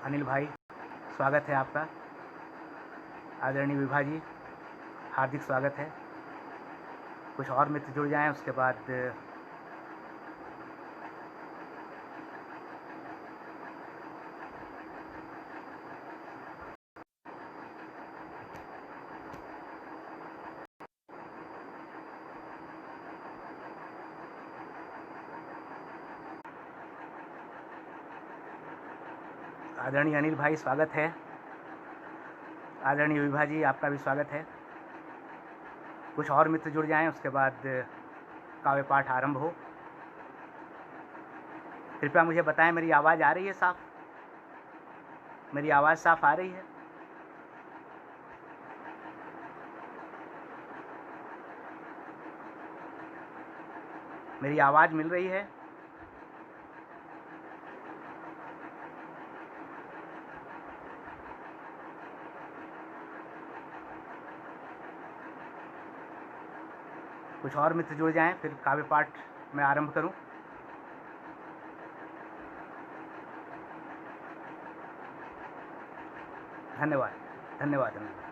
अनिल भाई, स्वागत है आपका। आदरणीय विभा जी, हार्दिक स्वागत है। कुछ और मित्र जुड़ जाएं, उसके बाद आदरणीय अनिल भाई, स्वागत है। आदरणीय विभा जी, आपका भी स्वागत है। कुछ और मित्र जुड़ जाएं, उसके बाद काव्य पाठ आरंभ हो। कृपया मुझे बताएं, मेरी आवाज़ आ रही है साफ? मेरी आवाज़ साफ आ रही है? मेरी आवाज़ मिल रही है? कुछ और मित्र जुड़ जाएं, फिर काव्य पाठ मैं आरंभ करूं। धन्यवाद धन्यवाद धन्यवाद।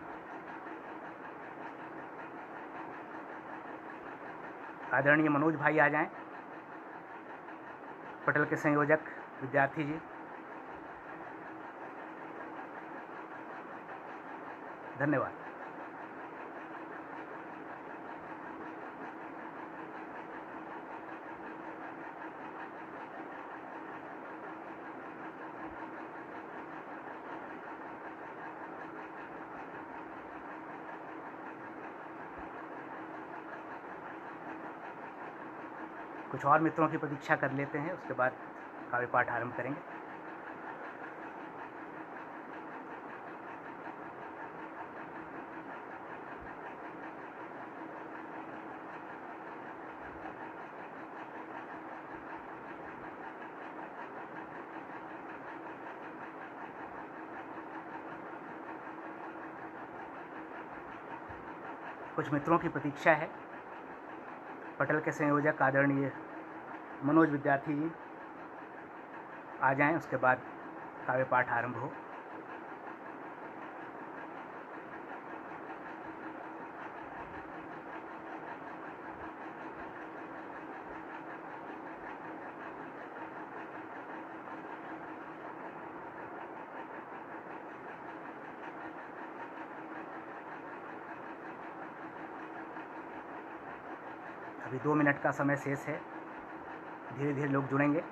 आदरणीय मनोज भाई आ जाएं, पटल के संयोजक विद्यार्थी जी। धन्यवाद। कुछ और मित्रों की प्रतीक्षा कर लेते हैं, उसके बाद काव्य पाठ आरंभ करेंगे। कुछ मित्रों की प्रतीक्षा है। पटल के संयोजक आदरणीय मनोज विद्यार्थी जी आ जाएं, उसके बाद काव्य पाठ आरंभ हो। अभी 2 मिनट का समय शेष है, धीरे धीरे लोग जुड़ेंगे।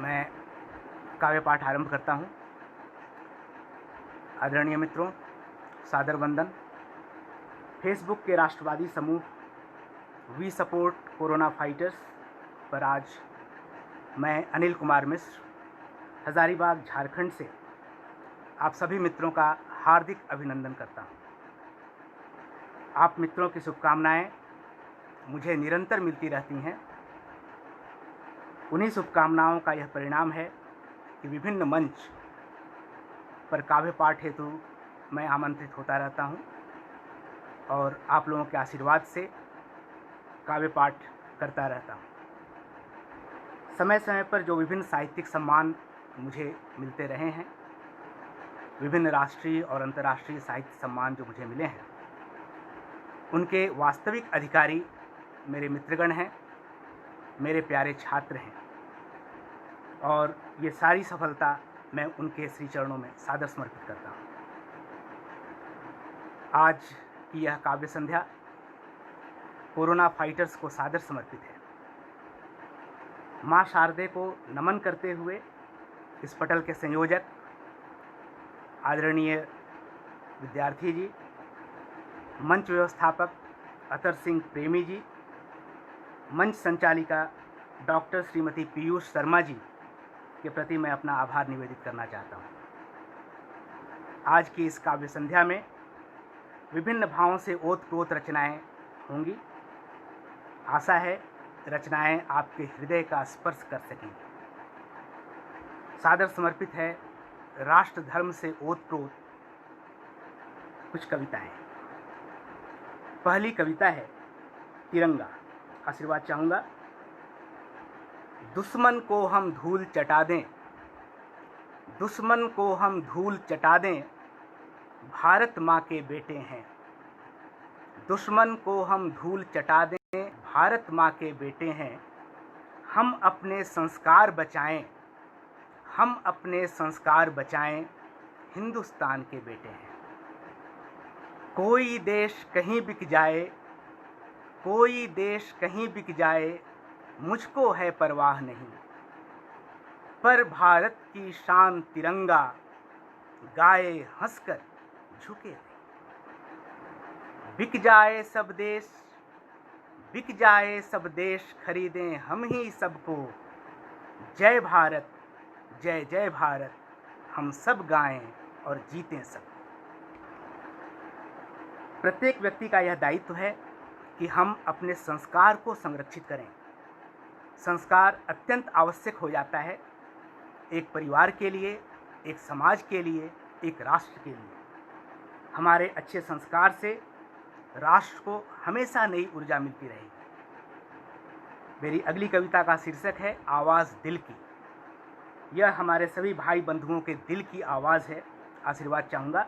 मैं काव्य पाठ आरंभ करता हूँ। आदरणीय मित्रों, सादर वंदन। फेसबुक के राष्ट्रवादी समूह वी सपोर्ट कोरोना फाइटर्स पर आज मैं अनिल कुमार मिश्र, हज़ारीबाग, झारखंड से आप सभी मित्रों का हार्दिक अभिनंदन करता हूँ। आप मित्रों की शुभकामनाएं मुझे निरंतर मिलती रहती हैं। उन्हीं शुभकामनाओं का यह परिणाम है कि विभिन्न मंच पर काव्य पाठ हेतु मैं आमंत्रित होता रहता हूँ और आप लोगों के आशीर्वाद से काव्य पाठ करता रहता हूँ। समय समय पर जो विभिन्न साहित्यिक सम्मान मुझे मिलते रहे हैं, विभिन्न राष्ट्रीय और अंतर्राष्ट्रीय साहित्य सम्मान जो मुझे मिले हैं, उनके वास्तविक अधिकारी मेरे मित्रगण हैं, मेरे प्यारे छात्र हैं और ये सारी सफलता मैं उनके श्री चरणों में सादर समर्पित करता हूँ। आज की यह काव्य संध्या कोरोना फाइटर्स को सादर समर्पित है। माँ शारदे को नमन करते हुए इस पटल के संयोजक आदरणीय विद्यार्थी जी, मंच व्यवस्थापक अतर सिंह प्रेमी जी, मंच संचालिका डॉक्टर श्रीमती पीयूष शर्मा जी के प्रति मैं अपना आभार निवेदित करना चाहता हूँ। आज की इस काव्य संध्या में विभिन्न भावों से ओतप्रोत रचनाएं होंगी। आशा है रचनाएं आपके हृदय का स्पर्श कर सकेंगी। सादर समर्पित है राष्ट्र धर्म से ओतप्रोत कुछ कविताएं। पहली कविता है तिरंगा। आशीर्वाद चाहूँगा। दुश्मन को हम धूल चटा दें, दुश्मन को हम धूल चटा दें, भारत माँ के बेटे हैं। दुश्मन को हम धूल चटा दें, भारत माँ के बेटे हैं। हम अपने संस्कार बचाएं, हम अपने संस्कार बचाएं, हिंदुस्तान के बेटे हैं। कोई देश कहीं बिक जाए, कोई देश कहीं बिक जाए, मुझको है परवाह नहीं, पर भारत की शान तिरंगा गाए हंसकर झुके नहीं। बिक जाए सब देश, बिक जाए सब देश, खरीदें हम ही सबको, जय भारत जय जय भारत, हम सब गाएं और जीतें सब। प्रत्येक व्यक्ति का यह दायित्व है कि हम अपने संस्कार को संरक्षित करें। संस्कार अत्यंत आवश्यक हो जाता है एक परिवार के लिए, एक समाज के लिए, एक राष्ट्र के लिए। हमारे अच्छे संस्कार से राष्ट्र को हमेशा नई ऊर्जा मिलती रहेगी। मेरी अगली कविता का शीर्षक है आवाज़ दिल की। यह हमारे सभी भाई बंधुओं के दिल की आवाज़ है। आशीर्वाद चाहूँगा।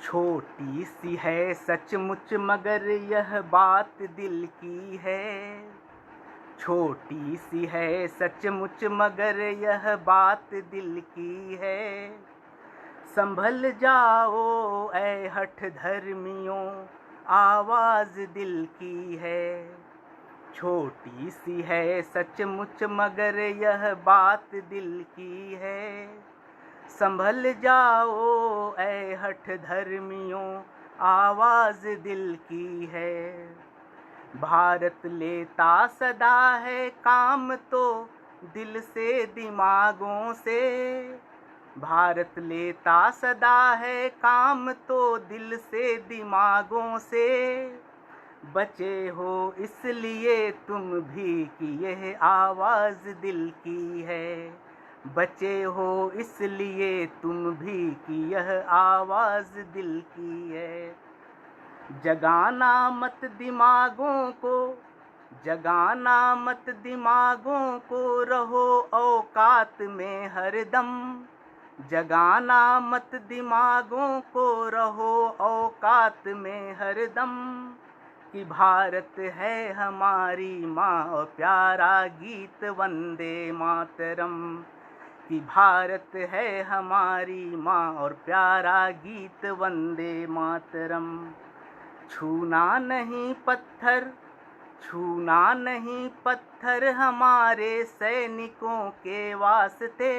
छोटी सी है सचमुच मगर यह बात दिल की है। छोटी सी है सचमुच मगर यह बात दिल की है। संभल जाओ ऐ हठ धर्मियों, आवाज़ दिल की है। छोटी सी है सचमुच मगर यह बात दिल की है। संभल जाओ ऐ हठ धर्मियों, आवाज़ दिल की है। भारत लेता सदा है काम तो दिल से दिमागों से। भारत लेता सदा है काम तो दिल से दिमागों से। बचे हो इसलिए तुम भी कि यह आवाज़ दिल की है। बचे हो इसलिए तुम भी कि यह आवाज़ दिल की है। जगाना मत दिमागों को, जगाना मत दिमागों को, रहो औकात में हरदम। जगाना मत दिमागों को, रहो औकात में हरदम। कि भारत है हमारी माँ और प्यारा गीत वंदे मातरम। कि भारत है हमारी माँ और प्यारा गीत वंदे मातरम। छूना नहीं पत्थर, छूना नहीं पत्थर हमारे सैनिकों के वास्ते।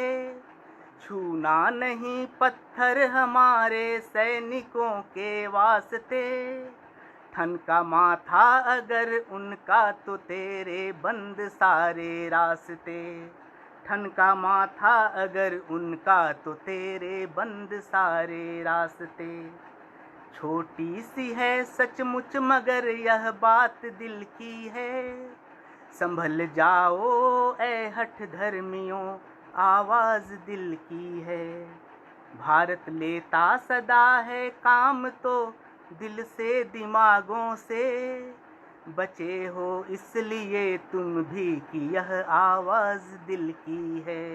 छूना नहीं पत्थर हमारे सैनिकों के वास्ते। ठनका माथा अगर उनका तो तेरे बंद सारे रास्ते। ठनका माथा अगर उनका तो तेरे बंद सारे रास्ते। छोटी सी है सचमुच मगर यह बात दिल की है। संभल जाओ ऐ हठ धर्मियों, आवाज दिल की है। भारत लेता सदा है काम तो दिल से दिमागों से, बचे हो इसलिए तुम भी कि यह आवाज दिल की है।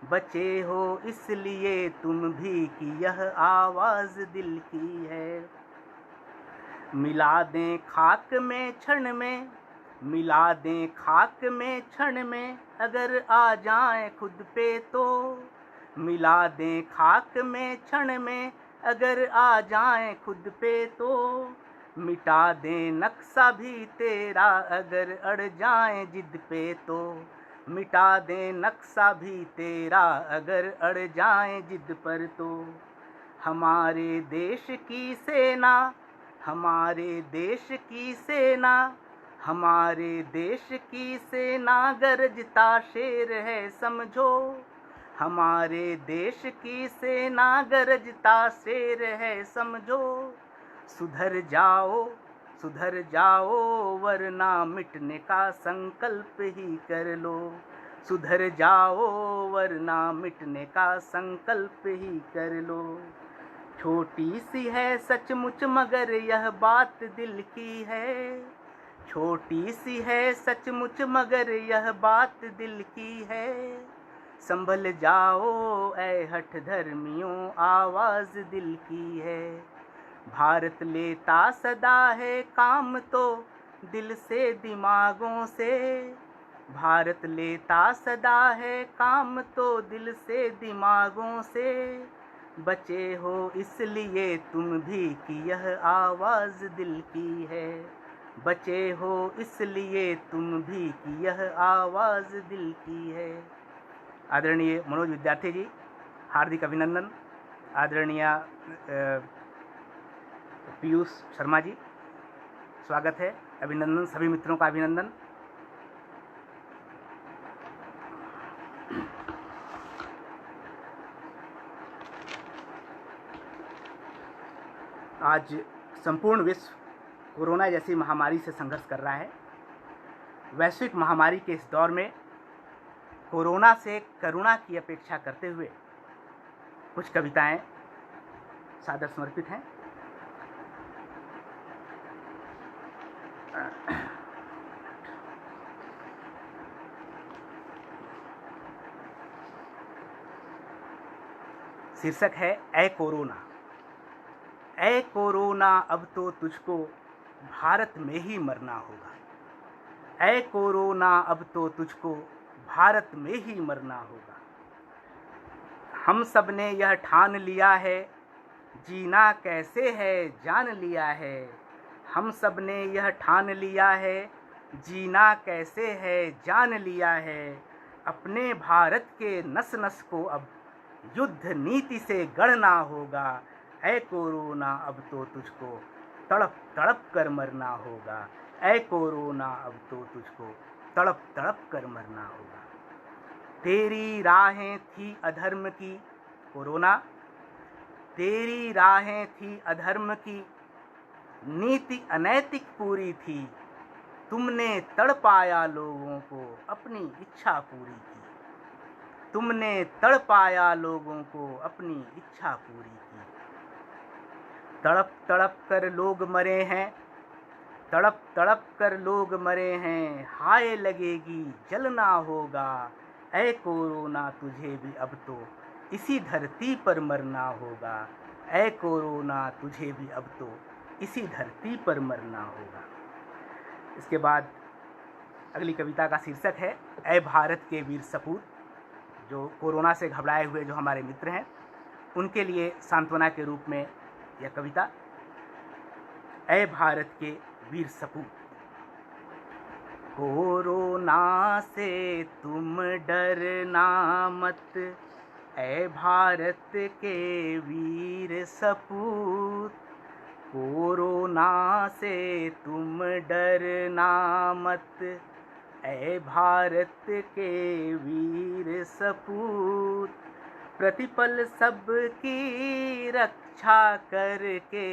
बचे हो इसलिए तुम भी कि यह आवाज दिल की है। मिला दें खाक में क्षण में, मिला दें खाक में क्षण में, अगर आ जाएं खुद पे तो। मिला दें खाक में क्षण में, अगर आ जाएं खुद पे तो। मिटा दें नक्शा भी तेरा, अगर अड़ जाएं जिद पे तो। मिटा दें नक्शा भी तेरा, अगर अड़ जाएं जिद पर तो। हमारे देश की सेना, हमारे देश की सेना, हमारे देश की सेना गरजता शेर है समझो। हमारे देश की सेना गरजता शेर है समझो। सुधर जाओ वरना मिटने का संकल्प ही कर लो। सुधर जाओ वरना मिटने का संकल्प ही कर लो। छोटी सी है सचमुच मगर यह बात दिल की है। छोटी सी है सचमुच मगर यह बात दिल की है। संभल जाओ ऐ हठ धर्मियों, आवाज दिल की है। भारत लेता सदा है काम तो दिल से दिमागों से। भारत लेता सदा है काम तो दिल से दिमागों से। बचे हो इसलिए तुम भी कि यह आवाज दिल की है। बचे हो इसलिए तुम भी कि यह आवाज दिल की है। आदरणीय मनोज विद्यार्थी जी, हार्दिक अभिनंदन। आदरणीय पीयूष शर्मा जी, स्वागत है, अभिनंदन, सभी मित्रों का अभिनंदन। आज संपूर्ण विश्व कोरोना जैसी महामारी से संघर्ष कर रहा है। वैश्विक महामारी के इस दौर में कोरोना से करुणा की अपेक्षा करते हुए कुछ कविताएं सादर समर्पित हैं। शीर्षक है ऐ कोरोना। ऐ कोरोना अब तो तुझको भारत में ही मरना होगा। ऐ कोरोना अब तो तुझको भारत में ही मरना होगा। हम सब ने यह ठान लिया है, जीना कैसे है जान लिया है। हम सब ने यह ठान लिया है, जीना कैसे है जान लिया है। अपने भारत के नस नस को अब युद्ध नीति से गढ़ना होगा। ऐ कोरोना अब तो तुझको तड़प तड़प कर मरना होगा। ऐ कोरोना अब तो तुझको तड़प तड़प कर मरना होगा। तेरी राहें थी अधर्म की कोरोना, तेरी राहें थी अधर्म की, नीति अनैतिक पूरी थी। तुमने तड़पाया लोगों को अपनी इच्छा पूरी की। तुमने तड़पाया लोगों को अपनी इच्छा पूरी की। तड़प तड़प कर लोग मरे हैं, तड़प तड़प कर लोग मरे हैं। हाय लगेगी जलना होगा। ऐ कोरोना तुझे भी अब तो इसी धरती पर मरना होगा। ऐ कोरोना तुझे भी अब तो इसी धरती पर मरना होगा। इसके बाद अगली कविता का शीर्षक है ऐ भारत के वीर सपूत। जो कोरोना से घबराए हुए जो हमारे मित्र हैं उनके लिए सांत्वना के रूप में यह कविता। ऐ भारत के वीर सपूत। कोरोना से तुम डरना मत, ऐ भारत के वीर सपूत। कोरोना से तुम डरना मत, ऐ भारत के वीर सपूत। प्रतिपल सबकी रक्षा करके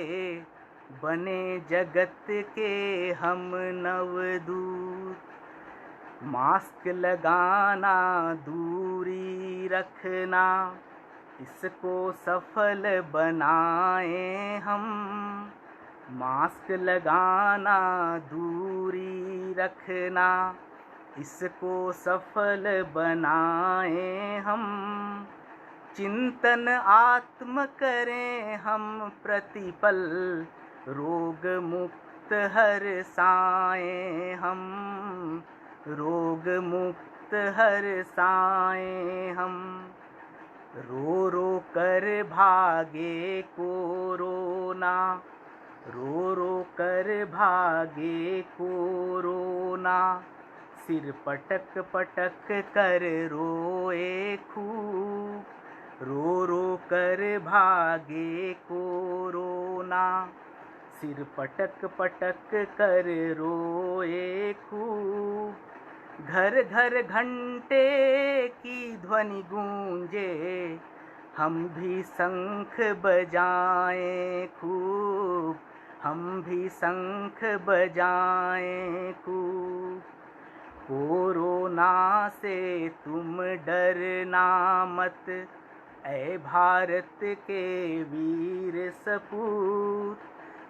बने जगत के हम नवदूत। मास्क लगाना, दूरी रखना, इसको सफल बनाएं हम। मास्क लगाना, दूरी रखना, इसको सफल बनाएं हम। चिंतन आत्म करें हम प्रतिपल, रोग मुक्त हर साएं हम। रोग मुक्त हर साएं हम। रो रो कर भागे कोरोना, रो रो कर भागे कोरोना, सिर पटक पटक कर रोए खूब। रो रो कर भागे कोरोना, सिर पटक पटक कर रोए खूब। घर घर घंटे की ध्वनि गूंजे, हम भी शंख बजाएं खूब। हम भी शंख बजाएं खूब। कोरोना से तुम डरना मत, ऐ भारत के वीर सपूत।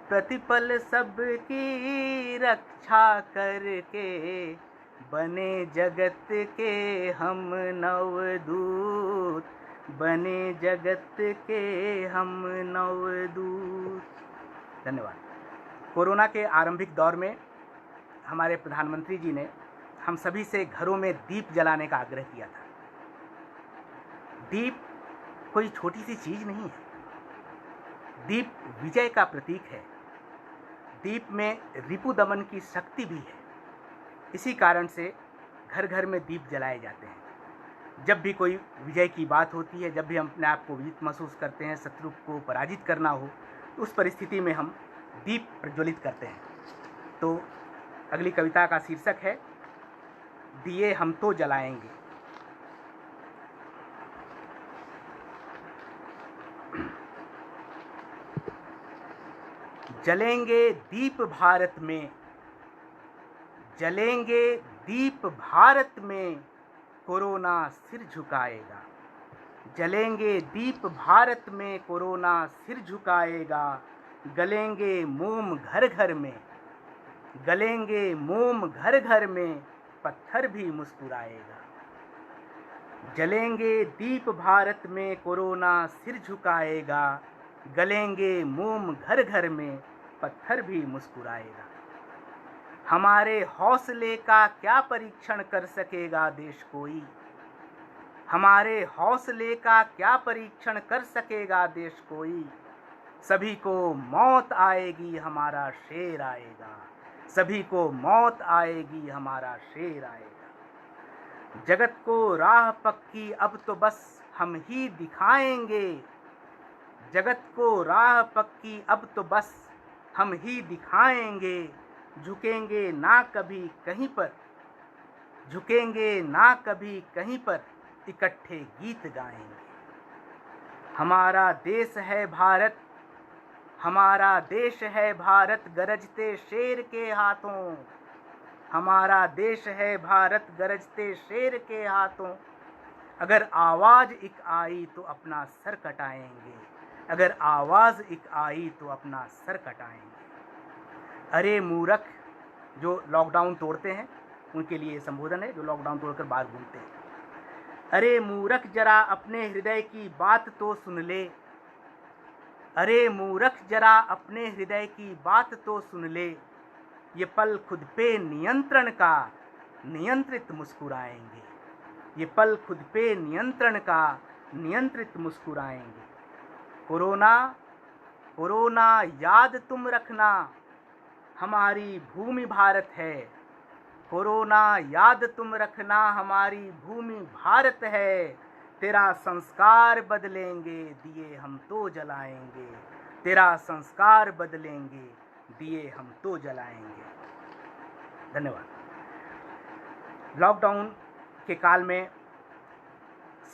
प्रतिपल सबकी रक्षा करके, बने जगत के हम नवदूत। बने जगत के हम नवदूत। धन्यवाद। कोरोना के आरंभिक दौर में हमारे प्रधानमंत्री जी ने हम सभी से घरों में दीप जलाने का आग्रह किया था। दीप कोई छोटी सी चीज नहीं है। दीप विजय का प्रतीक है। दीप में रिपु दमन की शक्ति भी है। इसी कारण से घर घर में दीप जलाए जाते हैं। जब भी कोई विजय की बात होती है, जब भी हम अपने आप को विजित महसूस करते हैं, शत्रु को पराजित करना हो, तो उस परिस्थिति में हम दीप प्रज्वलित करते हैं। तो अगली कविता का शीर्षक है दिए हम तो जलाएंगे। जलेंगे दीप भारत में, जलेंगे दीप भारत में, कोरोना सिर झुकाएगा। जलेंगे दीप भारत में, कोरोना सिर झुकाएगा। गलेंगे मोम घर घर में, गलेंगे मोम घर घर में, पत्थर भी मुस्कुराएगा। जलेंगे दीप भारत में, कोरोना सिर झुकाएगा। गलेंगे मोम घर घर में, पत्थर भी मुस्कुराएगा। हमारे हौसले का क्या परीक्षण कर सकेगा देश कोई। हमारे हौसले का क्या परीक्षण कर सकेगा देश कोई। सभी को मौत आएगी, हमारा शेर आएगा। सभी को मौत आएगी, हमारा शेर आएगा। जगत को राह पक्की अब तो बस हम ही दिखाएंगे। जगत को राह पक्की अब तो बस हम ही दिखाएंगे। झुकेंगे ना कभी कहीं पर, झुकेंगे ना कभी कहीं पर, इकट्ठे गीत गाएंगे। हमारा देश है भारत, हमारा देश है भारत, गरजते शेर के हाथों। हमारा देश है भारत, गरजते शेर के हाथों। अगर आवाज एक आई तो अपना सर कटाएंगे। अगर आवाज एक आई तो अपना सर कटाएंगे। अरे मूर्ख जो लॉकडाउन तोड़ते हैं, उनके लिए संबोधन है, जो लॉकडाउन तोड़कर बाहर घूमते हैं। अरे मूर्ख जरा अपने हृदय की बात तो सुन ले। अरे मूर्ख जरा अपने हृदय की बात तो सुन ले। ये पल खुद पे नियंत्रण का, नियंत्रित मुस्कुराएंगे। ये पल खुद पे नियंत्रण का, नियंत्रित मुस्कुराएंगे। कोरोना, कोरोना याद तुम रखना, हमारी भूमि भारत है। कोरोना याद तुम रखना, हमारी भूमि भारत है। तेरा संस्कार बदलेंगे, दिए हम तो जलाएंगे। तेरा संस्कार बदलेंगे, दिए हम तो जलाएंगे। धन्यवाद। लॉकडाउन के काल में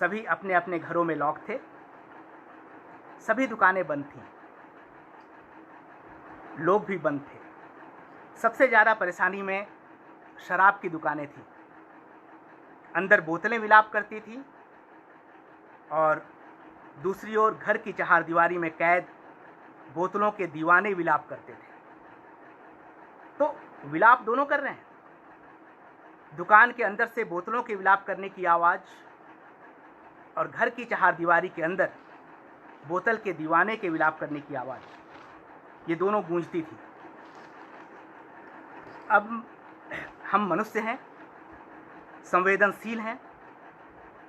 सभी अपने अपने घरों में लॉक थे। सभी दुकानें बंद थीं, लोग भी बंद थे। सबसे ज़्यादा परेशानी में शराब की दुकानें थीं। अंदर बोतलें विलाप करती थी और दूसरी ओर घर की चहारदीवारी में कैद बोतलों के दीवाने विलाप करते थे। तो विलाप दोनों कर रहे हैं। दुकान के अंदर से बोतलों के विलाप करने की आवाज़ और घर की चहारदीवारी के अंदर बोतल के दीवाने के विलाप करने की आवाज़, ये दोनों गूंजती थी। अब हम मनुष्य हैं, संवेदनशील हैं।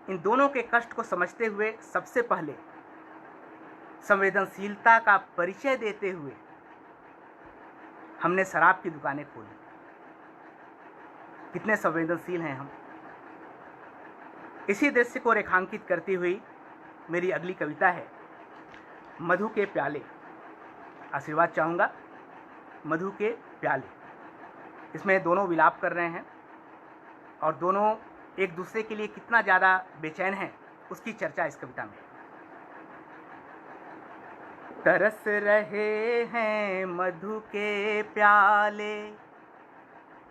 इन दोनों के कष्ट को समझते हुए सबसे पहले संवेदनशीलता का परिचय देते हुए हमने शराब की दुकानें खोली। कितने संवेदनशील हैं हम। इसी दृश्य को रेखांकित करती हुई मेरी अगली कविता है मधु के प्याले। आशीर्वाद चाहूँगा। मधु के प्याले, इसमें दोनों विलाप कर रहे हैं और दोनों एक दूसरे के लिए कितना ज़्यादा बेचैन हैं उसकी चर्चा इस कविता में। तरस रहे हैं मधु के प्याले,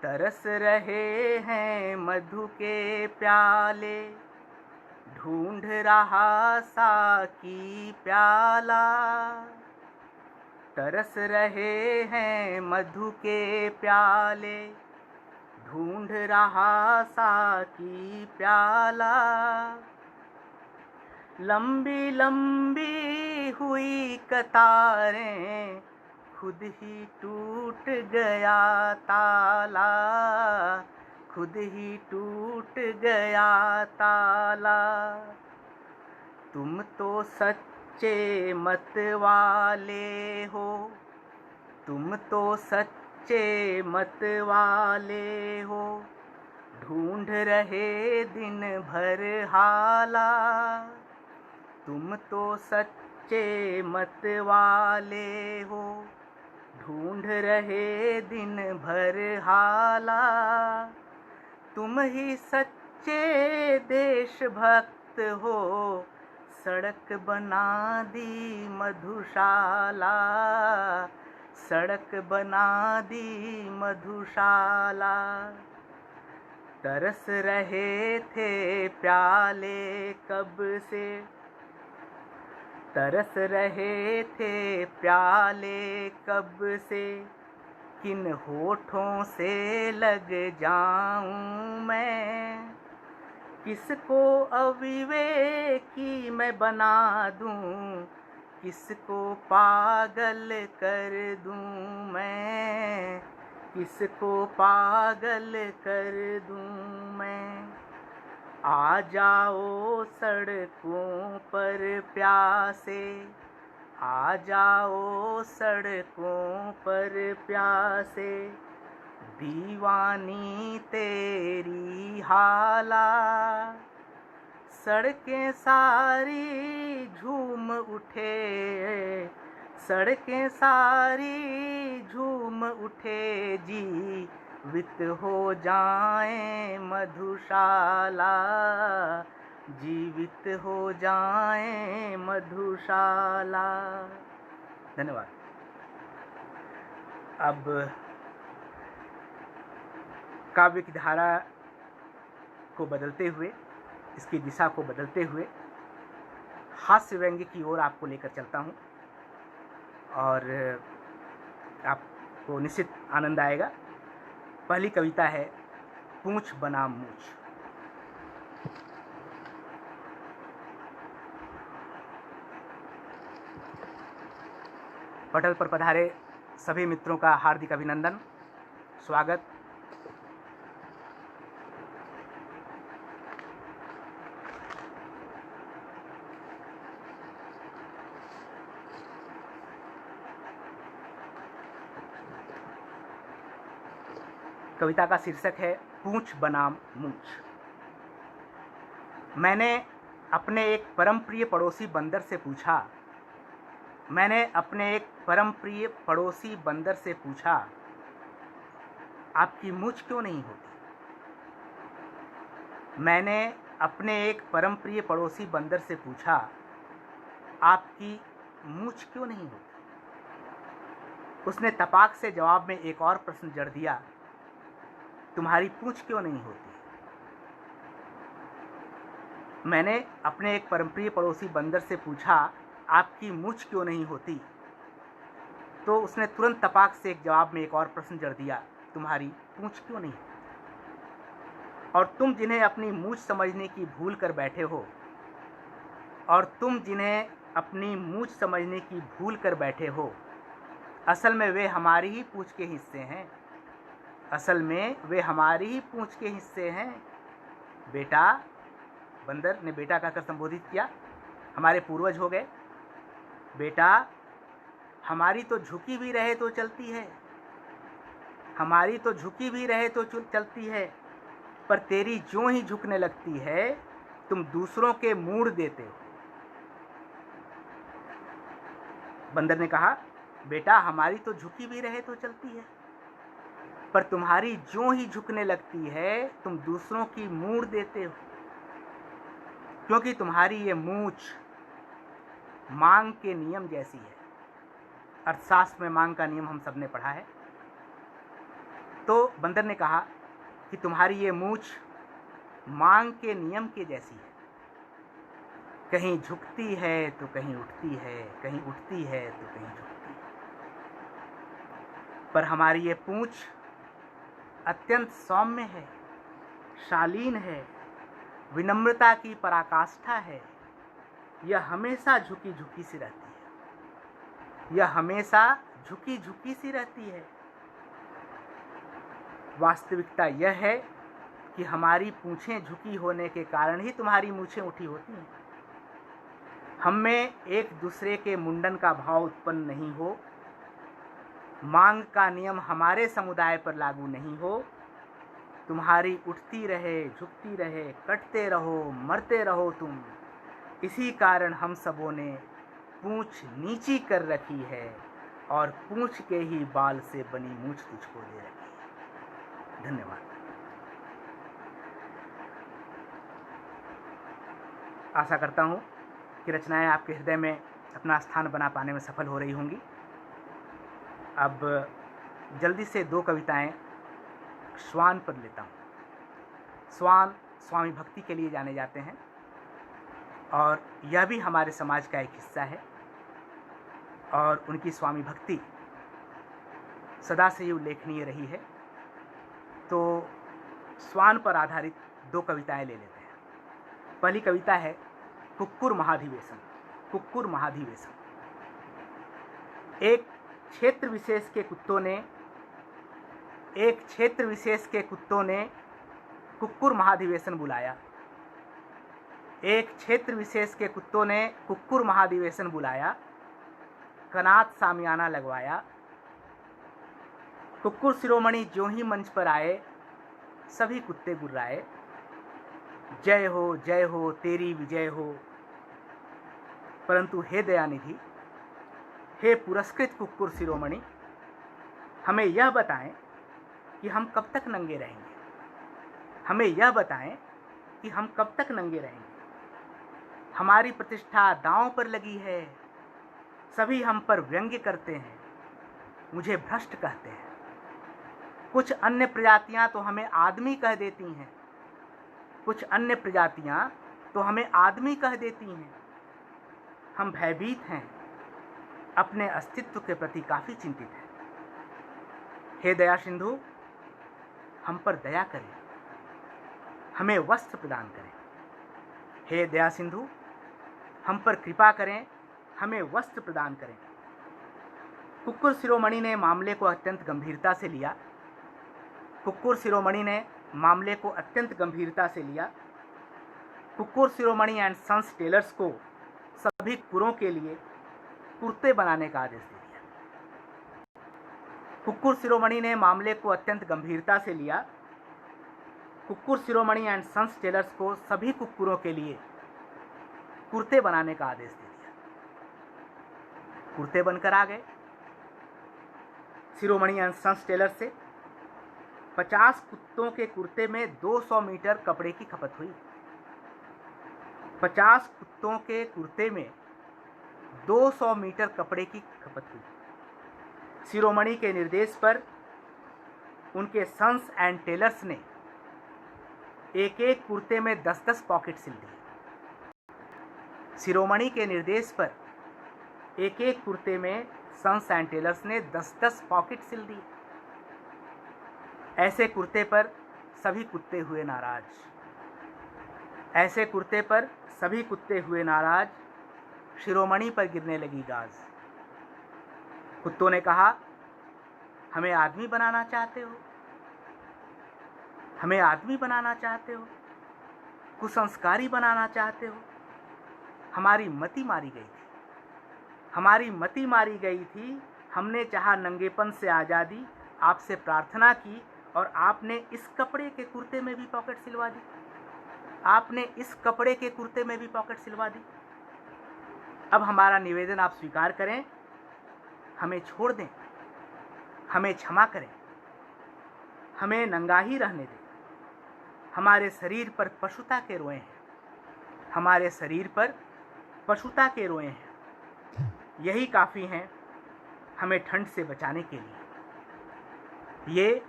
तरस रहे हैं मधु के प्याले, ढूंढ रहा साकी प्याला। तरस रहे हैं मधु के प्याले, ढूंढ रहा साकी प्याला। लंबी लंबी हुई कतारें, खुद ही टूट गया ताला, खुद ही टूट गया ताला। तुम तो सच्चे मत वाले हो, तुम तो सच्चे मत वाले हो, ढूंढ रहे दिन भर हाला। तुम तो सच्चे मत वाले हो, ढूंढ रहे दिन भर हाला। तुम ही सच्चे देशभक्त हो, सड़क बना दी मधुशाला, सड़क बना दी मधुशाला। तरस रहे थे प्याले कब से, तरस रहे थे प्याले कब से, किन होठों से लग जाऊं मैं। किसको अविवेकी मैं बना दूं, किसको पागल कर दूं मैं, किसको पागल कर दूं मैं। आ जाओ सड़कों पर प्यासे, आ जाओ सड़कों पर प्यासे, दीवानी तेरी हाला। सड़कें सारी झूम उठे, सड़कें सारी झूम उठे, जीवित हो जाएं मधुशाला, जीवित हो जाएं मधुशाला। धन्यवाद। अब काव्य की धारा को बदलते हुए, इसकी दिशा को बदलते हुए हास्य व्यंग्य की ओर आपको लेकर चलता हूँ और आपको निश्चित आनंद आएगा। पहली कविता है पूंछ बनाम मूंछ। पटल पर पधारे सभी मित्रों का हार्दिक अभिनंदन, स्वागत। कविता का शीर्षक है पूंछ बनाम मूंछ। मैंने अपने एक परम प्रिय पड़ोसी बंदर से पूछा, मैंने अपने एक परम प्रिय पड़ोसी बंदर से पूछा, आपकी मूंछ क्यों नहीं होती। मैंने अपने एक परम प्रिय पड़ोसी बंदर से पूछा, आपकी मूंछ क्यों नहीं होती। उसने तपाक से जवाब में एक और प्रश्न जड़ दिया, तुम्हारी पूंछ क्यों नहीं होती। मैंने अपने एक परमप्रिय पड़ोसी बंदर से पूछा, आपकी मूंछ क्यों नहीं होती? तो उसने तुरंत तपाक से एक जवाब में एक और प्रश्न जड़ दिया, तुम्हारी पूंछ क्यों नहीं? और तुम जिन्हें अपनी मूंछ समझने की भूल कर बैठे हो, असल में वे हमारी ही पूंछ के हिस्से हैं। बेटा, बंदर ने बेटा कहकर संबोधित किया, हमारे पूर्वज हो गए। बेटा, हमारी तो झुकी भी रहे तो चलती है, पर तेरी ज्यों ही झुकने लगती है तुम दूसरों के मोड़ देते हो। बंदर ने कहा, बेटा, हमारी तो झुकी भी रहे तो चलती है, पर तुम्हारी ज्यों ही झुकने लगती है तुम दूसरों की मोड़ देते हो, क्योंकि तुम्हारी ये मूंछ मांग के नियम जैसी है। अर्थशास्त्र में मांग का नियम हम सबने पढ़ा है। तो बंदर ने कहा कि तुम्हारी ये मूंछ मांग के नियम के जैसी है, कहीं झुकती है तो कहीं उठती है, कहीं उठती है तो कहीं झुकती है। पर हमारी ये पूंछ अत्यंत सौम्य है, शालीन है, विनम्रता की पराकाष्ठा है। यह हमेशा झुकी झुकी सी रहती है। वास्तविकता यह है कि हमारी पूंछें झुकी होने के कारण ही तुम्हारी मूंछें उठी होती हैं। हम में एक दूसरे के मुंडन का भाव उत्पन्न नहीं हो, मांग का नियम हमारे समुदाय पर लागू नहीं हो, तुम्हारी उठती रहे, झुकती रहे, कटते रहो, मरते रहो तुम। इसी कारण हम सबों ने पूंछ नीची कर रखी है और पूंछ के ही बाल से बनी मूंछ तुझको दे रखी है। धन्यवाद। आशा करता हूँ कि रचनाएं आपके हृदय में अपना स्थान बना पाने में सफल हो रही होंगी। अब जल्दी से 2 कविताएं श्वान पर लेता हूँ। श्वान स्वामी भक्ति के लिए जाने जाते हैं और यह भी हमारे समाज का एक हिस्सा है और उनकी स्वामी भक्ति सदा से ही उल्लेखनीय रही है। तो श्वान पर आधारित 2 कविताएं ले लेते हैं। पहली कविता है कुक्कुर महाधिवेशन। एक क्षेत्र विशेष के कुत्तों ने कुक्कुर महाधिवेशन बुलाया। कनात सामियाना लगवाया। कुक्कुर शिरोमणि ज्यों ही मंच पर आए, सभी कुत्ते गुर्राए। जय हो तेरी विजय हो। परंतु हे दयानिधि, हे पुरस्कृत कुक्कुर शिरोमणि, हमें यह बताएं कि हम कब तक नंगे रहेंगे। हमारी प्रतिष्ठा दांव पर लगी है। सभी हम पर व्यंग्य करते हैं, मुझे भ्रष्ट कहते हैं। कुछ अन्य प्रजातियां तो हमें आदमी कह देती हैं। हम भयभीत हैं, अपने अस्तित्व के प्रति काफी चिंतित हैं। हे दया सिंधु, हम पर दया करें, हमें वस्त्र प्रदान करें। हे दया सिंधु, हम पर कृपा करें, हमें वस्त्र प्रदान करें। कुक्कुर शिरोमणि ने मामले को अत्यंत गंभीरता से लिया। कुक्कुर शिरोमणि एंड सन्स टेलर्स को सभी कुक्कुरों के लिए कुर्ते बनाने का आदेश दे दिया। कुक्कुर शिरोमणि एंड सन्स टेलर्स को सभी कुक्कुरों के लिए कुर्ते बनाने का आदेश दे दिया। कुर्ते बनकर आ गए। शिरोमणि एंड सन्स टेलर से 50 कुत्तों के कुर्ते में 200 मीटर कपड़े की खपत हुई। 50 कुत्तों के कुर्ते में 200 मीटर कपड़े की खपत हुई। शिरोमणि के निर्देश पर उनके सन्स एंड टेलर्स ने एक एक कुर्ते में 10-10 पॉकेट सिल दिए। शिरोमणि के निर्देश पर एक एक कुर्ते में सन्स एंड टेलर्स ने 10-10 पॉकेट सिल दिए। ऐसे कुर्ते पर सभी कुत्ते हुए नाराज, ऐसे कुर्ते पर सभी कुत्ते हुए नाराज, शिरोमणि पर गिरने लगी गाज। कुत्तों ने कहा, हमें आदमी बनाना चाहते हो, हमें आदमी बनाना चाहते हो, कुसंस्कारी बनाना चाहते हो। हमारी मति मारी गई थी, हमारी मति मारी गई थी। हमने चाहा नंगेपन से आज़ादी, आपसे प्रार्थना की और आपने इस कपड़े के कुर्ते में भी पॉकेट सिलवा दी, आपने इस कपड़े के कुर्ते में भी पॉकेट सिलवा दी। अब हमारा निवेदन आप स्वीकार करें, हमें छोड़ दें, हमें क्षमा करें, हमें नंगा ही रहने दें। हमारे शरीर पर पशुता के रोए हैं, हमारे शरीर पर पशुता के रोए हैं। यही काफ़ी हैं हमें ठंड से बचाने के लिए। ये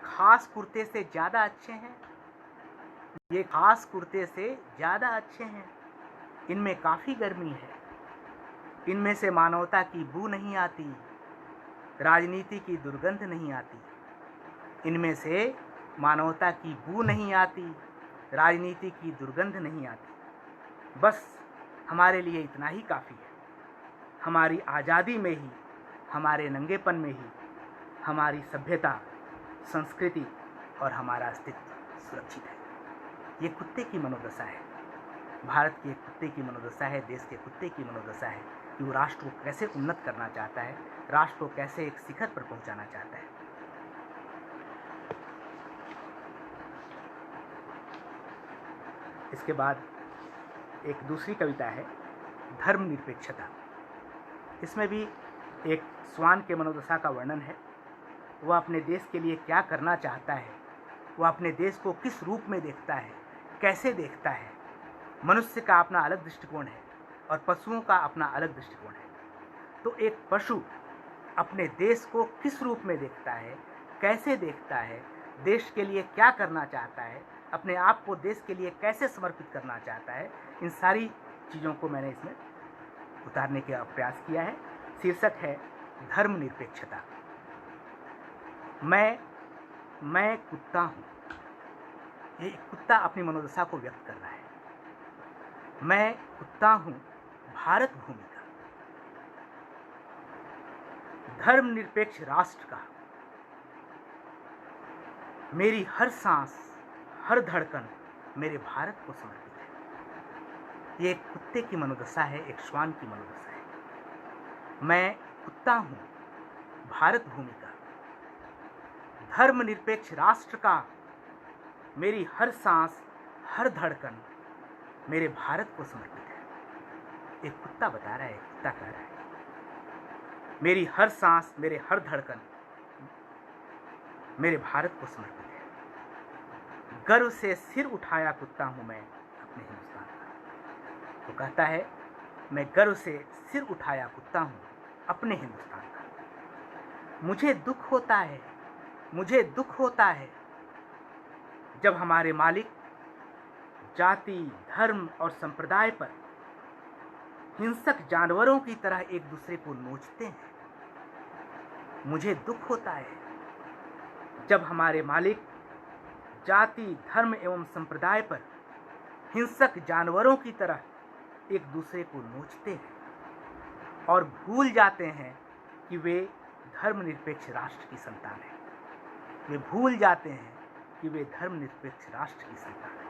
खास कुर्ते से ज़्यादा अच्छे हैं, ये खास कुर्ते से ज़्यादा अच्छे हैं। इनमें काफ़ी गर्मी है, इनमें से मानवता की बू नहीं आती, राजनीति की दुर्गंध नहीं आती। इनमें से मानवता की बू नहीं आती, राजनीति की दुर्गंध नहीं आती। बस हमारे लिए इतना ही काफ़ी है। हमारी आज़ादी में ही, हमारे नंगेपन में ही हमारी सभ्यता, संस्कृति और हमारा अस्तित्व सुरक्षित है। ये कुत्ते की मनोदशा है, भारत के कुत्ते की मनोदशा है, देश के कुत्ते की मनोदशा है कि वो राष्ट्र को कैसे उन्नत करना चाहता है, राष्ट्र को कैसे एक शिखर पर पहुंचाना चाहता है। इसके बाद एक दूसरी कविता है, धर्मनिरपेक्षता। इसमें भी एक श्वान के मनोदशा का वर्णन है। वह अपने देश के लिए क्या करना चाहता है, वह अपने देश को किस रूप में देखता है, कैसे देखता है। मनुष्य का अपना अलग दृष्टिकोण है और पशुओं का अपना अलग दृष्टिकोण है। तो एक पशु अपने देश को किस रूप में देखता है, कैसे देखता है, देश के लिए क्या करना चाहता है, अपने आप को देश के लिए कैसे समर्पित करना चाहता है, इन सारी चीज़ों को मैंने इसमें उतारने का प्रयास किया है। शीर्षक है धर्मनिरपेक्षता। मैं कुत्ता हूँ। ये कुत्ता अपनी मनोदशा को व्यक्त कर रहा है। मैं कुत्ता हूँ भारत भूमि का, धर्मनिरपेक्ष राष्ट्र का। मेरी हर सांस, हर धड़कन मेरे भारत को समर्पित है। ये एक कुत्ते की मनोदशा है, एक श्वान की मनोदशा है। मैं कुत्ता हूँ भारत भूमि का, धर्मनिरपेक्ष राष्ट्र का। मेरी हर सांस, हर धड़कन मेरे भारत को समर्पित है। एक कुत्ता बता रहा है, एक कुत्ता कह रहा है, मेरी हर सांस, मेरे हर धड़कन मेरे भारत को समर्पित है। गर्व से सिर उठाया कुत्ता हूं मैं अपने हिंदुस्तान का। वो कहता है, मैं गर्व से सिर उठाया कुत्ता हूं अपने हिंदुस्तान का। मुझे दुख होता है, मुझे दुख होता है जब हमारे मालिक जाति, धर्म और संप्रदाय पर हिंसक जानवरों की तरह एक दूसरे को नोचते हैं। मुझे दुख होता है जब हमारे मालिक जाति, धर्म एवं संप्रदाय पर हिंसक जानवरों की तरह एक दूसरे को नोचते हैं और भूल जाते हैं कि वे धर्मनिरपेक्ष राष्ट्र की संतान हैं। वे भूल जाते हैं कि वे धर्मनिरपेक्ष राष्ट्र की संतान हैं।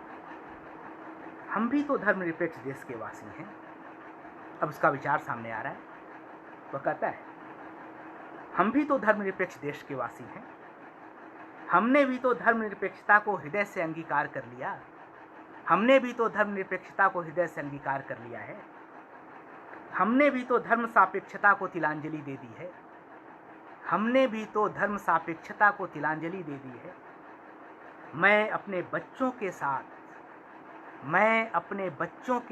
हम भी तो धर्मनिरपेक्ष देश के वासी हैं। अब उसका विचार सामने आ रहा है। वह कहता है, हम भी तो धर्मनिरपेक्ष देश के वासी हैं। हमने भी तो धर्मनिरपेक्षता को हृदय से अंगीकार कर लिया। हमने भी तो धर्मनिरपेक्षता को हृदय से अंगीकार कर लिया है। हमने भी तो धर्म सापेक्षता को तिलांजलि दे दी है। हमने भी तो धर्म सापेक्षता को तिलांजलि दे दी है। मैं अपने बच्चों के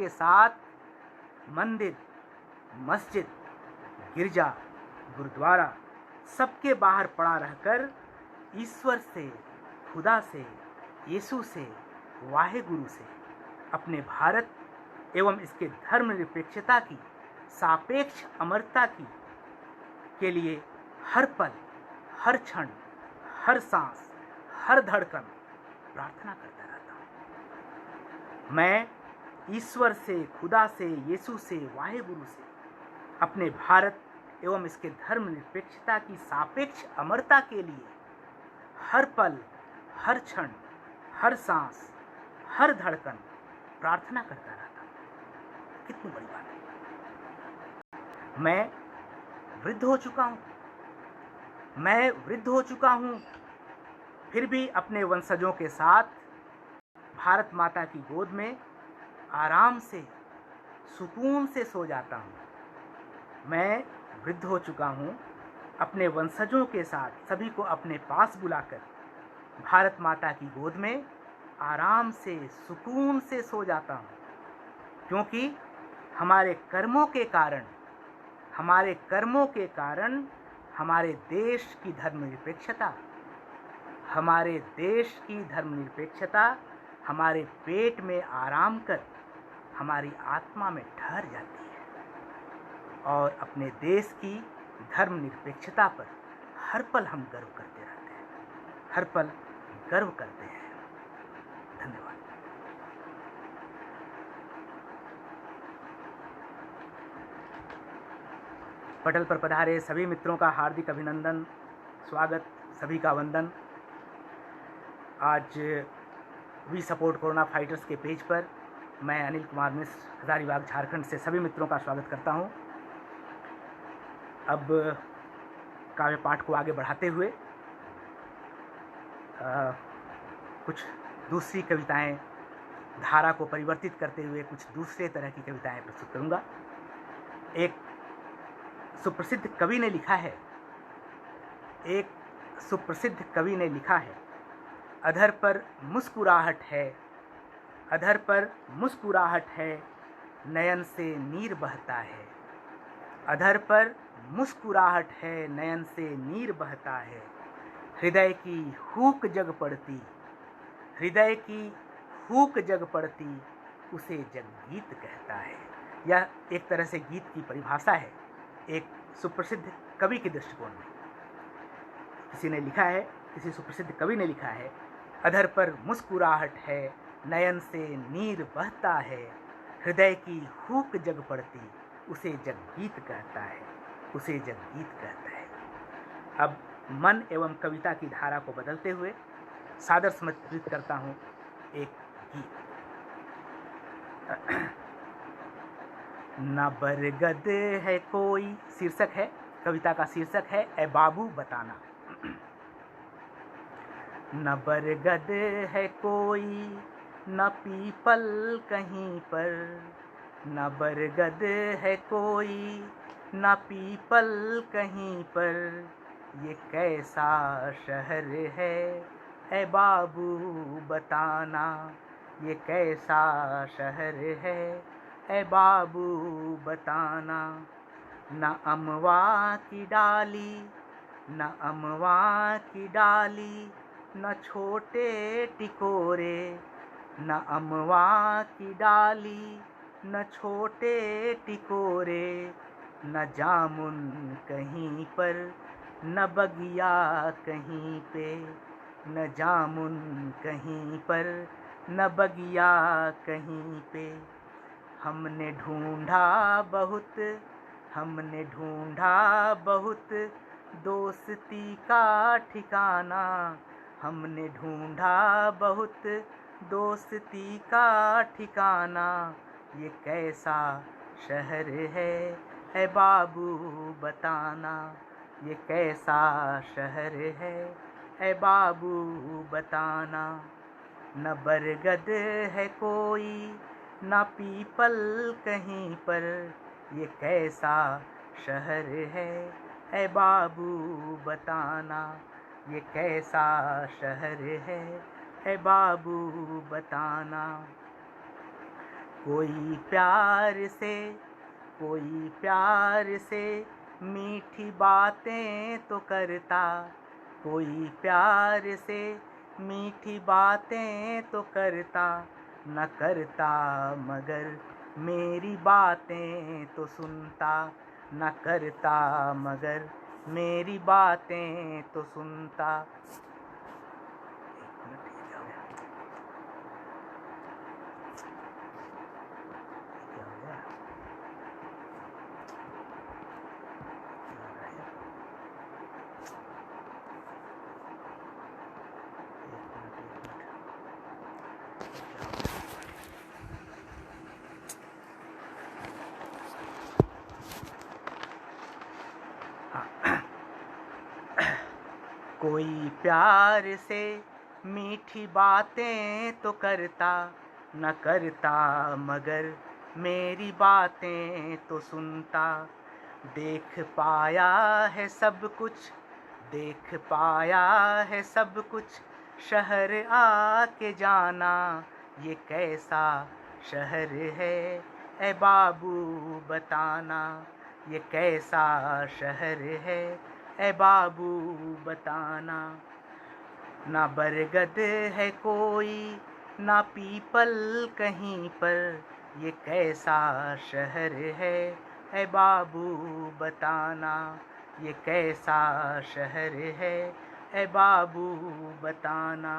साथ मंदिर, मस्जिद, गिरजा, गुरुद्वारा सबके बाहर पड़ा रहकर ईश्वर से, खुदा से, यीशु से, वाहे गुरु से अपने भारत एवं इसके धर्मनिरपेक्षता की सापेक्ष अमरता की के लिए हर पल, हर क्षण, हर सांस, हर धड़कन प्रार्थना करता रहता हूँ। मैं ईश्वर से, खुदा से, यीशु से, वाहेगुरु से अपने भारत एवं इसके धर्मनिरपेक्षता की सापेक्ष अमरता के लिए हर पल, हर क्षण, हर सांस, हर धड़कन प्रार्थना करता रहता हूँ। कितनी बड़ी बात है। मैं वृद्ध हो चुका हूँ, फिर भी अपने वंशजों के साथ भारत माता की गोद में आराम से, सुकून से सो जाता हूँ। मैं वृद्ध हो चुका हूँ, अपने वंशजों के साथ सभी को अपने पास बुलाकर भारत माता की गोद में आराम से, सुकून से सो जाता हूँ, क्योंकि हमारे कर्मों के कारण हमारे देश की धर्मनिरपेक्षता हमारे पेट में आराम कर हमारी आत्मा में ठहर जाती है और अपने देश की धर्मनिरपेक्षता पर हर पल हम गर्व करते रहते हैं, हर पल गर्व करते हैं। धन्यवाद। पटल पर पधारे सभी मित्रों का हार्दिक अभिनंदन, स्वागत, सभी का वंदन। आज वी सपोर्ट कोरोना फाइटर्स के पेज पर मैं अनिल कुमार मिश्र, हजारीबाग, झारखंड से सभी मित्रों का स्वागत करता हूं। अब काव्य पाठ को आगे बढ़ाते हुए कुछ दूसरी कविताएं, धारा को परिवर्तित करते हुए कुछ दूसरे तरह की कविताएं प्रस्तुत करूंगा। एक सुप्रसिद्ध कवि ने लिखा है, अधर पर मुस्कुराहट है, नयन से नीर बहता है। अधर पर मुस्कुराहट है, नयन से नीर बहता है। हृदय की हूक जग पड़ती, उसे जगगीत कहता है। यह एक तरह से गीत की परिभाषा है, एक सुप्रसिद्ध कवि के दृष्टिकोण में। किसी सुप्रसिद्ध कवि ने लिखा है, अधर पर मुस्कुराहट है, नयन से नीर बहता है। हृदय की हूक जग पड़ती, उसे जगगीत कहता है। अब मन एवं कविता की धारा को बदलते हुए सादर समर्पित करता हूँ एक गीत। न बरगद है कोई, शीर्षक है, कविता का शीर्षक है ए बाबू बताना। न बरगद है कोई, न पीपल कहीं पर। न बरगद है कोई, न पीपल कहीं पर। ये कैसा शहर है ए बाबू बताना। ये कैसा शहर है ए बाबू बताना। न अमवा की डाली, न छोटे टिकोरे। न अमवा की डाली, न छोटे टिकोरे। न जामुन कहीं पर, न बगिया कहीं पे। न जामुन कहीं पर, न बगिया कहीं पे। हमने ढूंढा बहुत दोस्ती का ठिकाना। हमने ढूंढा बहुत दोस्ती का ठिकाना। ये कैसा शहर है ए बाबू बताना। ये कैसा शहर है ए बाबू बताना। न बरगद है कोई, न पीपल कहीं पर। ये कैसा शहर है ए बाबू बताना। ये कैसा शहर है ए बाबू बताना। कोई प्यार से मीठी बातें तो करता। कोई प्यार से मीठी बातें तो करता। न करता मगर मेरी बातें तो सुनता न करता, मगर मेरी बातें तो सुनता। कोई प्यार से मीठी बातें तो करता न करता, मगर मेरी बातें तो सुनता। देख पाया है सब कुछ, देख पाया है सब कुछ, शहर आके जाना ये कैसा शहर है, ए बाबू बताना ये कैसा शहर है, ए बाबू बताना। ना बरगद है कोई ना पीपल कहीं पर, ये कैसा शहर है, ए बाबू बताना ये कैसा शहर है, ए बाबू बताना।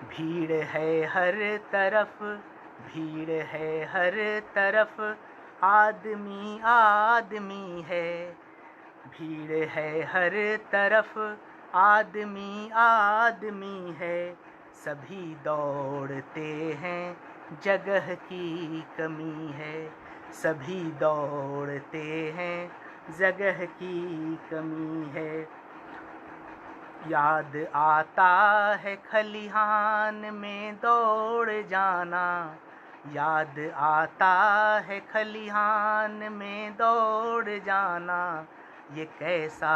भीड़ है हर तरफ, भीड़ है हर तरफ, आदमी आदमी है। भीड़ है हर तरफ, आदमी आदमी है। सभी दौड़ते हैं, जगह की कमी है। सभी दौड़ते हैं, जगह की कमी है। याद आता है खलिहान में दौड़ जाना, याद आता है खलिहान में दौड़ जाना। ये कैसा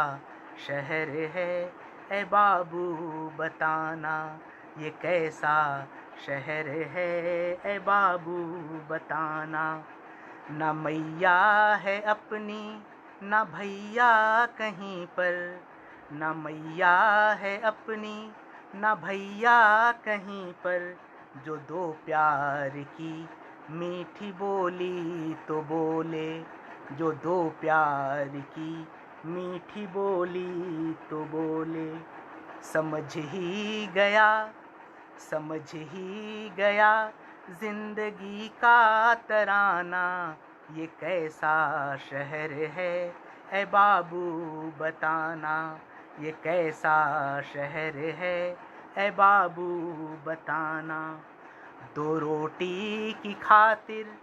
शहर है, ए बाबू बताना ये कैसा शहर है, ए बाबू बताना। ना मैया है अपनी ना भैया कहीं पर, ना मैया है अपनी ना भैया कहीं पर, जो दो प्यार की मीठी बोली तो बोले, जो दो प्यार की मीठी बोली तो बोले। समझ ही गया, समझ ही गया जिंदगी का तराना, ये कैसा शहर है, ए बाबू बताना ये कैसा शहर है, ए बाबू बताना। दो रोटी की खातिर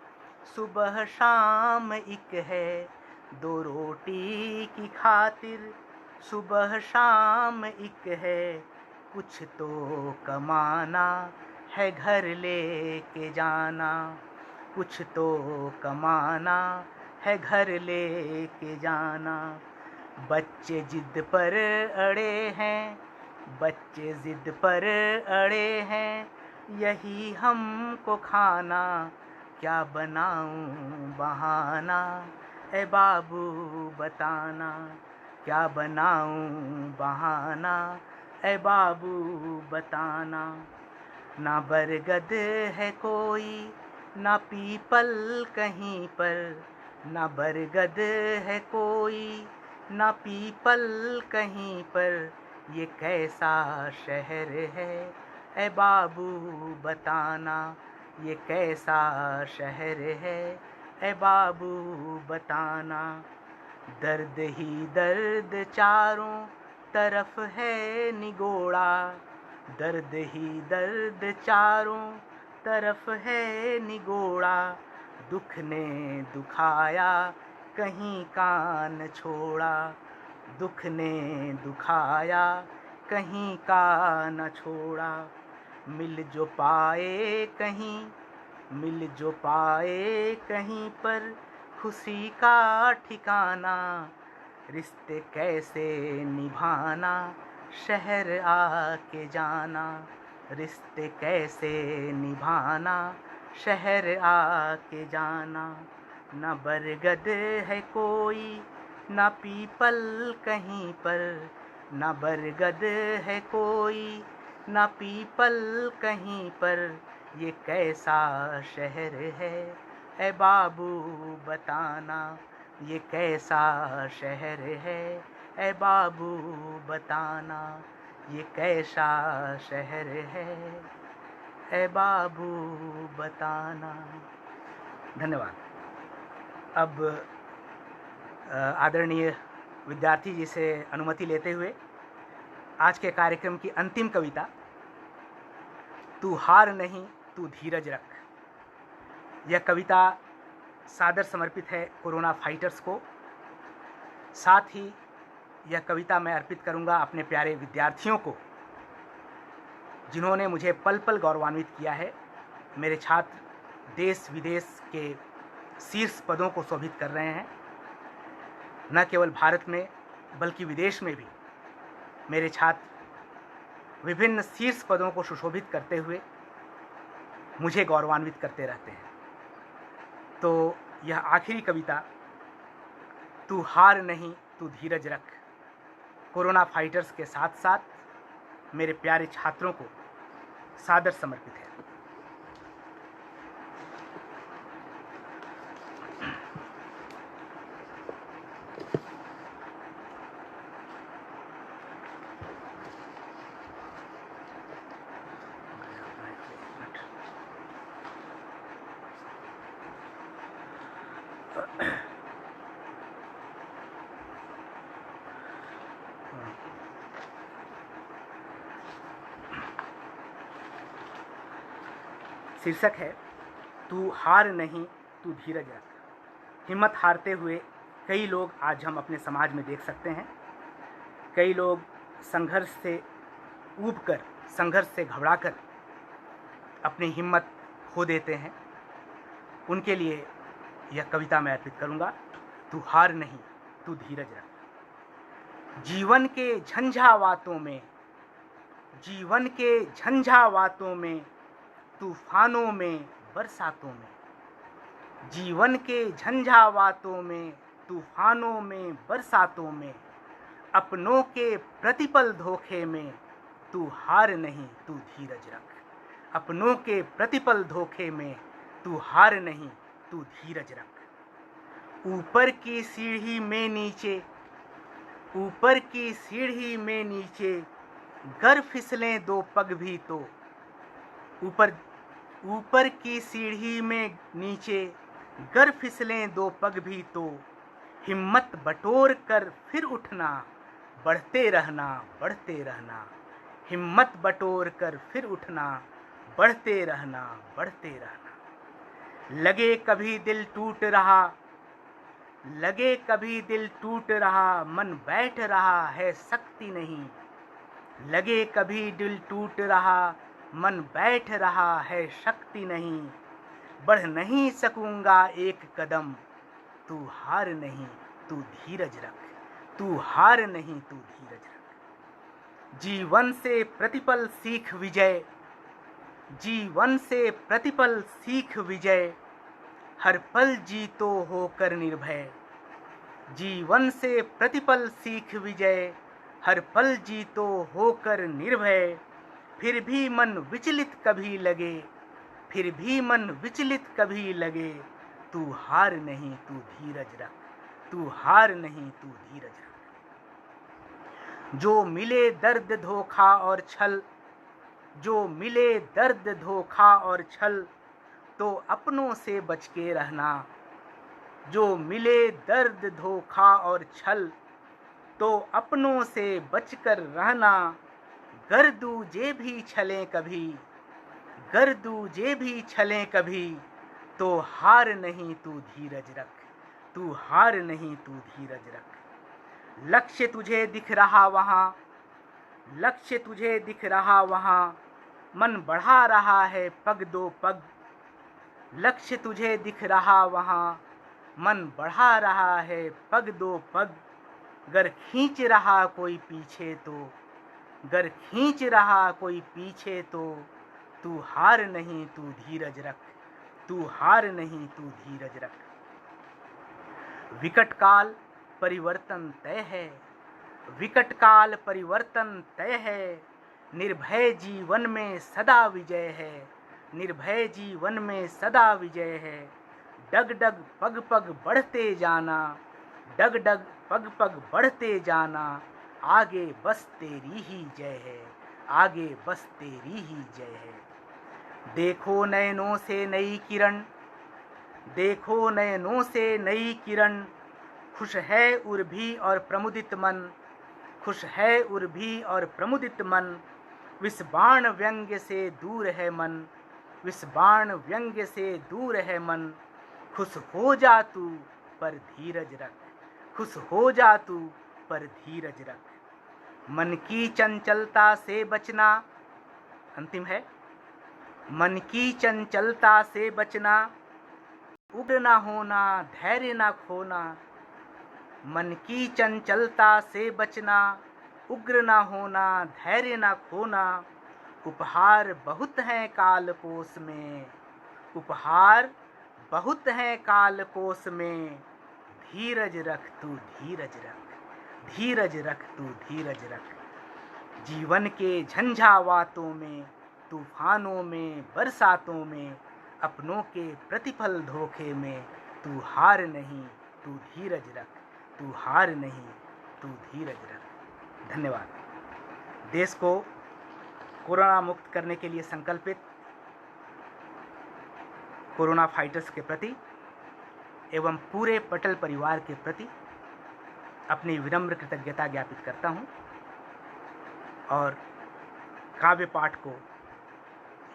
सुबह शाम एक है, दो रोटी की खातिर सुबह शाम एक है। कुछ तो कमाना है घर लेके जाना, कुछ तो कमाना है घर लेके जाना। बच्चे जिद पर अड़े हैं, बच्चे जिद पर अड़े हैं, यही हमको खाना, क्या बनाऊं बहाना, ए बाबू बताना क्या बनाऊं बहाना, ए बाबू बताना। ना बरगद है कोई ना पीपल कहीं पर, ना बरगद है कोई ना पीपल कहीं पर, ये कैसा शहर है, ए बाबू बताना ये कैसा शहर है, ए बाबू बताना। दर्द ही दर्द चारों तरफ है निगोड़ा, दर्द ही दर्द चारों तरफ है निगोड़ा। दुख ने दुखाया कहीं कान छोड़ा, दुख ने दुखाया कहीं का न छोड़ा। मिल जो पाए कहीं, मिल जो पाए कहीं पर खुशी का ठिकाना, रिश्ते कैसे निभाना शहर आके जाना, रिश्ते कैसे निभाना शहर आके जाना। न बरगद है कोई न पीपल कहीं पर, न बरगद है कोई न पीपल कहीं पर, ये कैसा शहर है, ऐ बाबू बताना, ये कैसा शहर है, ऐ बाबू बताना, ये कैसा शहर है, ऐ बाबू बताना। धन्यवाद। अब आदरणीय विद्यार्थी जी से अनुमति लेते हुए आज के कार्यक्रम की अंतिम कविता, तू हार नहीं तू धीरज रख। यह कविता सादर समर्पित है कोरोना फाइटर्स को। साथ ही यह कविता मैं अर्पित करूंगा अपने प्यारे विद्यार्थियों को, जिन्होंने मुझे पल पल गौरवान्वित किया है। मेरे छात्र देश विदेश के शीर्ष पदों को शोभित कर रहे हैं। न केवल भारत में बल्कि विदेश में भी मेरे छात्र विभिन्न शीर्ष पदों को सुशोभित करते हुए मुझे गौरवान्वित करते रहते हैं। तो यह आखिरी कविता, तू हार नहीं तू धीरज रख, कोरोना फाइटर्स के साथ साथ मेरे प्यारे छात्रों को सादर समर्पित है। शीर्षक है, तू हार नहीं तू धीरज रख। हिम्मत हारते हुए कई लोग आज हम अपने समाज में देख सकते हैं। कई लोग संघर्ष से ऊब कर, संघर्ष से घबराकर अपनी हिम्मत खो देते हैं। उनके लिए यह कविता मैं अर्पित करूंगा, तू हार नहीं तू धीरज रख। जीवन के झंझावातों में, जीवन के झंझावातों में, तूफानों में, बरसातों में, जीवन के झंझावातों में, तूफानों में, बरसातों में, अपनों के प्रतिपल धोखे में, तू हार नहीं तू धीरज रख। अपनों के प्रतिपल धोखे में, तू हार नहीं तू धीरज रख। ऊपर की सीढ़ी में नीचे, ऊपर की सीढ़ी में नीचे, गर फिसलें दो पग भी तो, ऊपर की सीढ़ी में नीचे, गर फिसलें दो पग भी तो, हिम्मत बटोर कर फिर उठना, बढ़ते रहना, बढ़ते रहना, हिम्मत बटोर कर फिर उठना, बढ़ते रहना, बढ़ते रहना। लगे कभी दिल टूट रहा, लगे कभी दिल टूट रहा, मन बैठ रहा है शक्ति नहीं, लगे कभी दिल टूट रहा, मन बैठ रहा है शक्ति नहीं, बढ़ नहीं सकूंगा एक कदम, तू हार नहीं तू धीरज रख, तू हार नहीं तू धीरज रख। जीवन से प्रतिपल सीख विजय, जीवन से प्रतिपल सीख विजय, हर पल जीतो होकर निर्भय, जीवन से प्रतिपल सीख विजय, हर पल जीतो होकर निर्भय। फिर भी मन विचलित कभी लगे, फिर भी मन विचलित कभी लगे, तू हार नहीं तू धीरज रख, तू हार नहीं तू धीरज रख। जो मिले दर्द धोखा और छल, जो मिले दर्द धोखा और छल, तो अपनों से बच के रहना, जो मिले दर्द धोखा और छल, तो अपनों से बचकर रहना। गर दूजे भी छलें कभी, गर दूजे भी छलें कभी, तो हार नहीं तू धीरज रख, तू हार नहीं तू धीरज रख। लक्ष्य तुझे दिख रहा वहाँ, लक्ष्य तुझे दिख रहा वहाँ, मन बढ़ा रहा है पग दो पग, लक्ष्य तुझे दिख रहा वहाँ, मन बढ़ा रहा है पग दो पग। गर खींच रहा कोई पीछे तो, गर खींच रहा कोई पीछे तो, तू हार नहीं तू धीरज रख, तू हार नहीं तू धीरज रख। विकट काल परिवर्तन तय है, विकट काल परिवर्तन तय है, निर्भय जीवन में सदा विजय है, निर्भय जीवन में सदा विजय है। डग डग पग पग बढ़ते जाना, डग डग पग पग बढ़ते जाना, आगे बस तेरी ही जय है, आगे बस तेरी ही जय है। देखो नयनों से नई किरण, देखो नयनों से नई किरण, खुश है उर्भी और प्रमुदित मन, खुश है उर्भी और प्रमुदित मन, विष बाण व्यंग्य से दूर है मन, विष बाण व्यंग्य से दूर है मन। खुश हो जा तू पर धीरज रख, खुश हो जा तू पर धीरज रख। मन की चंचलता से बचना, अंतिम है, मन की चंचलता से बचना, उग्र ना होना, धैर्य ना खोना। मन की चंचलता से बचना, उग्र ना होना, धैर्य ना खोना। उपहार बहुत हैं कालकोश में, उपहार बहुत हैं कालकोश में, धीरज रख तू धीरज रख, धीरज रख तू धीरज रख। जीवन के झंझावातों में, तूफानों में, बरसातों में, अपनों के प्रतिफल धोखे में, तू हार नहीं तू धीरज रख, तू हार नहीं तू धीरज रख। धन्यवाद। देश को कोरोना मुक्त करने के लिए संकल्पित कोरोना फाइटर्स के प्रति एवं पूरे पटेल परिवार के प्रति अपनी विनम्र कृतज्ञता ज्ञापित करता हूँ और काव्य पाठ को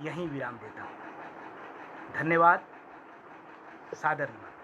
यहीं विराम देता हूँ। धन्यवाद। सादर नमन।